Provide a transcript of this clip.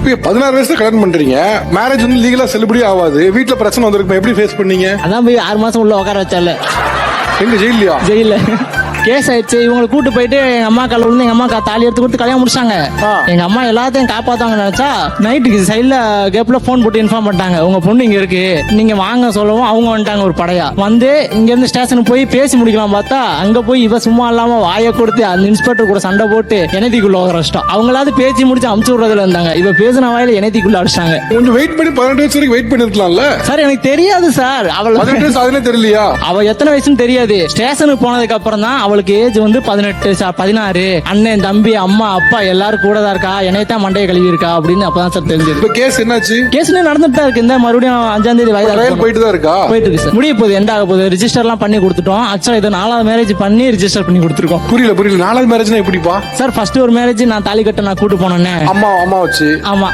16 வயசுல கல்யாணம் பண்றீங்க, மேரேஜ் வந்து லீகலா செல்லுபடி ஆகாது, வீட்டுல பிரச்சனை வந்திருக்கும், எப்படி ஃபேஸ் பண்ணீங்க? அதான் போய் 6 மாசம் உள்ள உட்கார வச்சால. எங்க ஜெயிலியா? ஜெயில கேஸ் ஆயிடுச்சு. இவங்களை கூட்டு போயிட்டு எங்க அம்மா கால விழுந்து எங்க அம்மா தாலி எடுத்து கொடுத்து கல்யாணம் முடிச்சாங்க. எங்க அம்மா எல்லாத்தையும் காப்பாத்தாங்க நினைச்சா நைட்டுக்கு சைட்ல கேப்ல போன் போட்டு இன்ஃபார்ம் பண்ணிட்டாங்க, உங்க பொண்ணு இங்க இருக்கு, நீங்க வாங்க சொல்லவும் அவங்க வந்துட்டாங்க ஒரு படையா. வந்து இங்க இருந்து ஸ்டேஷனுக்கு போய் பேசி முடிக்கலாம் பார்த்தா அங்க போய் இவ சும்மா இல்லாம வாயை கொடுத்து அந்த இன்ஸ்பெக்டர் கூட சண்டை போட்டு இணைதிக்குள்ள கஷ்டம். அவங்களாவது பேசி முடிச்சு அமுச்சு விடுறதுல இருந்தாங்க, இவ பேசின வாயில இணைதிக்குள்ள அடிச்சாங்க. கொஞ்சம் வெயிட் பண்ணி 18 வயசு வரைக்கும் வெயிட் பண்ணிருக்கலாம்ல சார். எனக்கு தெரியாது சார், அவள் 18 வயசு அதுல தெரியலையா? அவ எத்தனை வயசுன்னு தெரியாது. ஸ்டேஷனுக்கு போனதுக்கு அப்புறம் தான் அவளுக்கு ஏஜ் வந்து 18 16. அண்ணன் தம்பி அம்மா அப்பா எல்லாரும் கூட தான் இருக்கா, என்னைத்தான் மண்டையை கழுவி இருக்கா அப்படின்னு அப்பதான் சார் தெரிஞ்சது. இப்ப கேஸ் என்னாச்சு? கேஸ் நடந்துட்டு தான் இருக்கு. இந்த மறுபடியும் 5ஆம் தேதி வயது போயிட்டு தான் இருக்கா? போயிட்டு இருக்கு சார். முடிய போகுது, எண்ட் ஆக போகுது. ரிஜிஸ்டர் எல்லாம் பண்ணி கொடுத்துட்டோம். ஆக்சுவலா இது 4வது மேரேஜ் பண்ணி ரிஜிஸ்டர் பண்ணி கொடுத்துருக்கோம். புரியல 4வது மேரேஜ்னா எப்படிப்பா? சார் ஃபர்ஸ்ட் ஒரு மேரேஜ் நான் தாலி கட்ட நான் கூட்டு போனேன்னு அம்மா வச்சு. ஆமா